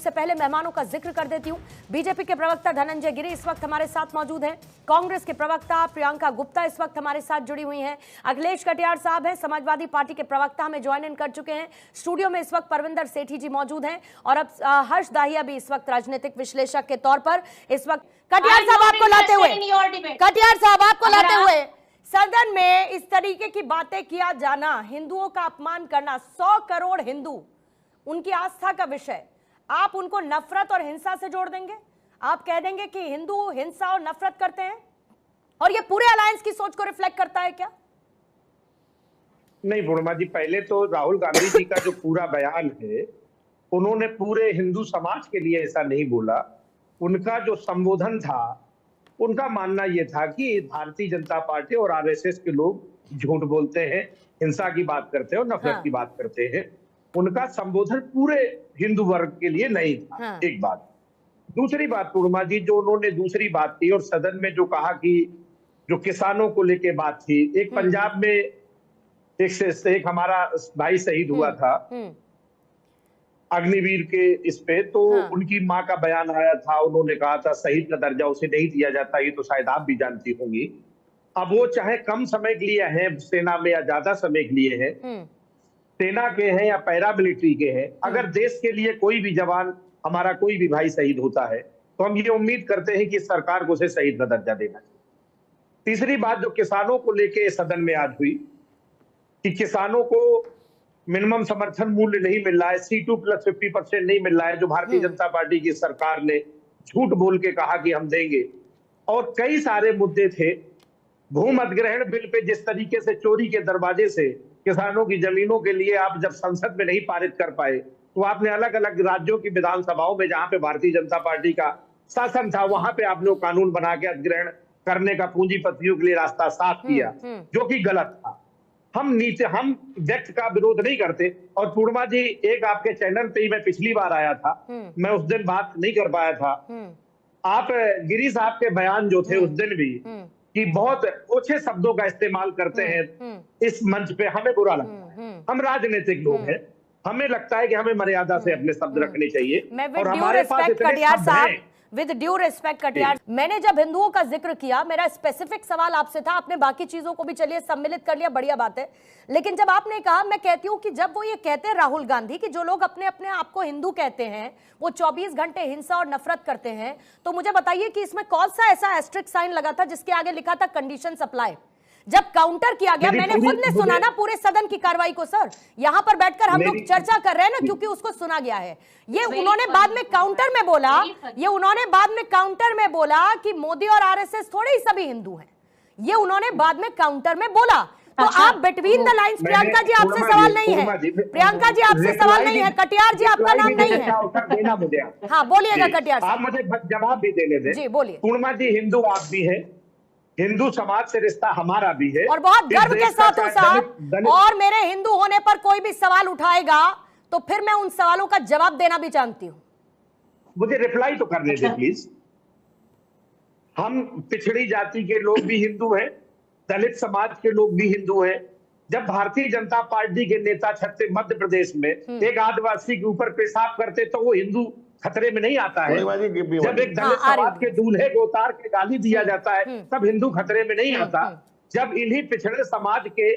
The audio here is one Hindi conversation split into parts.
उससे पहले मेहमानों का जिक्र कर देती हूं। बीजेपी के प्रवक्ता धनंजय गिरी इस वक्त हमारे साथ मौजूद हैं। कांग्रेस के प्रवक्ता प्रियंका गुप्ता इस वक्त हमारे साथ जुड़ी हुई हैं। अखिलेश कटियार साहब हैं, समाजवादी पार्टी के प्रवक्ता, हमें ज्वाइन इन कर चुके हैं। स्टूडियो में इस वक्त परविंदर सेठी जी मौजूद हैं और अब हर्ष दाहिया भी इस वक्त राजनीतिक विश्लेषक के तौर पर इस वक्त। कटियार साहब आपको लाते हुए सदन में इस तरीके की बातें किया जाना, हिंदुओं का अपमान करना, 100 करोड़ हिंदू उनकी आस्था का विषय, आप उनको नफरत और हिंसा से जोड़ देंगे? आप कह देंगे कि हिंदू हिंसा और नफरत करते हैं और ये पूरे अलायंस की सोच को रिफ्लेक्ट करता है क्या? नहीं पूर्णिमा जी, पहले तो राहुल गांधी जी का जो पूरा बयान है, उन्होंने पूरे हिंदू समाज के लिए ऐसा नहीं बोला। उनका जो संबोधन था, उनका मानना यह था कि भारतीय जनता पार्टी और आरएसएस के लोग झूठ बोलते हैं, हिंसा की बात करते हैं और नफरत की बात करते हैं। उनका संबोधन पूरे हिंदू वर्ग के लिए नहीं था। एक बात। दूसरी बात पूर्णिमा जी, जो उन्होंने दूसरी बात की और सदन में जो कहा कि जो किसानों को लेके बात थी, एक पंजाब में एक हमारा भाई शहीद हुआ था अग्निवीर के इस पे, तो उनकी माँ का बयान आया था, उन्होंने कहा था शहीद का दर्जा उसे नहीं दिया जाता। ये तो शायद आप भी जानती होंगी। अब वो चाहे कम समय के लिए हैं सेना में या ज्यादा समय के लिए हैं, सेना के हैं या पैरामिलिट्री के हैं, अगर देश के लिए कोई भी जवान, हमारा कोई भी भाई शहीद होता है तो हम ये उम्मीद करते हैं कि सरकार को उसे शहीद का दर्जा देना चाहिए। तीसरी बात जो किसानों को लेके सदन में आज हुई कि किसानों को मिनिमम समर्थन मूल्य नहीं मिल रहा है, C2 + 50% नहीं मिल रहा है, जो भारतीय जनता पार्टी की सरकार ने झूठ बोल के कहा कि हम देंगे। और कई सारे मुद्दे थे। भूमि अधिग्रहण बिल पे जिस तरीके से चोरी के दरवाजे से किसानों की जमीनों के लिए आप जब संसद में नहीं पारित कर पाए, तो आपने अलग अलग राज्यों की विधानसभाओं में जहां पे भारतीय जनता पार्टी का शासन था, वहां पे आपने कानून बना के अधिग्रहण करने का पूंजीपतियों के लिए रास्ता साफ किया, जो कि गलत था। हम व्यक्त का विरोध नहीं करते। और पूर्णिमा जी, एक आपके चैनल पे ही मैं पिछली बार आया था, मैं उस दिन बात नहीं कर पाया था। आप गिरी साहब के बयान जो थे उस दिन भी कि बहुत ओछे शब्दों का इस्तेमाल करते हैं इस मंच पे, हमें बुरा लगता है। हम राजनीतिक लोग हैं, हमें लगता है कि हमें मर्यादा से अपने शब्द रखने चाहिए। और हमारे पास इतने शब्द हैं। विद ड्यू रिस्पेक्ट कटियार, मैंने जब हिंदुओं का जिक्र किया, मेरा स्पेसिफिक सवाल आपसे था, आपने बाकी चीजों को भी चलिए सम्मिलित कर लिया, बढ़िया बात है। लेकिन जब आपने कहा, मैं कहती हूं कि जब वो ये कहते हैं राहुल गांधी कि जो लोग अपने अपने आप को हिंदू कहते हैं वो 24 घंटे हिंसा और नफरत करते हैं, तो मुझे बताइए कि इसमें कौन सा ऐसा एस्ट्रिक साइन लगा था जिसके आगे लिखा था कंडीशन अप्लाई? जब काउंटर किया गया, मैंने खुद ने सुना ना पूरे सदन की कार्रवाई को सर, यहां पर बैठकर हम लोग चर्चा कर रहे हैं ना, क्योंकि उसको सुना गया है। ये उन्होंने बाद में काउंटर में बोला, कि मोदी और आरएसएस थोड़े ही सभी हिंदू हैं। ये उन्होंने बाद में काउंटर में बोला। तो आप between the lines, Priyanka ji आपसे सवाल नहीं है, प्रियंका जी आपसे सवाल नहीं है, कटियार जी आपका नाम नहीं है। हाँ बोलिएगा कटियार, आप मुझे जवाब भी देने दें। जी बोलिए। पूर्णिमा जी, हिंदू आप भी है, हिंदू समाज से रिश्ता हमारा भी है और बहुत गर्व के साथ हूं साहब। और मेरे हिंदू होने पर कोई भी सवाल उठाएगा तो फिर मैं उन सवालों का जवाब देना भी जानती हूं। मुझे रिप्लाई तो करने दे प्लीज। हम पिछड़ी जाति के लोग भी हिंदू हैं, दलित समाज के लोग भी हिंदू हैं। जब भारतीय जनता पार्टी के नेता मध्य प्रदेश में एक आदिवासी के ऊपर पेशाब करते तो वो हिंदू खतरे में नहीं आता है। जब एक दलित समाज के दूल्हे को उतार के गाली दिया जाता है तब हिंदू खतरे में नहीं आता। जब इन्हीं पिछड़े समाज के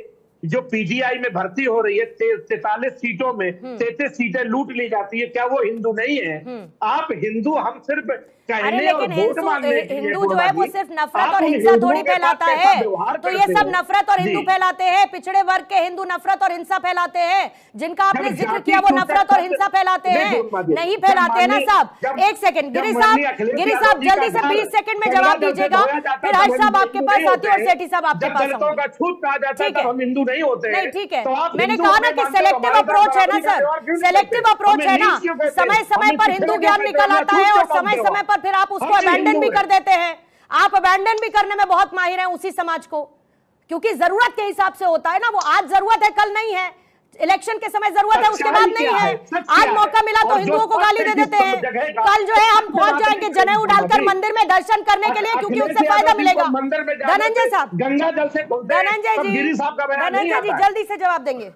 जो पीजीआई में भर्ती हो रही है 43 सीटों में 33 सीटें लूट ली जाती है, क्या वो हिंदू नहीं है? आप हिंदू, हम सिर्फ कहने और वोट मांगने के लिए, हिंदू जो है वो सिर्फ नफरत और हिंसा थोड़ी फैलाता है। तो ये सब नफरत और हिंदू फैलाते हैं, पिछड़े वर्ग के हिंदू नफरत और हिंसा फैलाते हैं। जिनका आपने जिक्र किया वो नफरत और हिंसा फैलाते हैं, नहीं फैलाते हैं ना साहब। एक सेकंड गिरी साहब जल्दी से 20 सेकंड में जवाब दीजिएगा, फिर हर्ष साहब आपके पास आती है और सेठी साहब आपके पास। नहीं होते नहीं, ठीक है। मैंने कहा ना कि सेलेक्टिव अप्रोच है ना सर, सेलेक्टिव अप्रोच है ना। समय समय पर हिंदू ज्ञान निकल आता है और समय समय पर फिर आप उसको अबैंडन भी कर देते हैं। आप अबैंडन भी करने में बहुत माहिर हैं उसी समाज को, क्योंकि जरूरत के हिसाब से होता है ना। वो आज जरूरत है, कल नहीं है। इलेक्शन के समय जरूरत है, उसके बाद नहीं है। आज मौका मिला तो हिंदुओं को गाली दे देते हैं, कल जो है हम पहुंच जाएंगे जनेऊ डालकर मंदिर में दर्शन करने के लिए, क्योंकि उससे फायदा मिलेगा। धनंजय साहब, गंगा जल से धनंजय जी जल्दी से जवाब देंगे।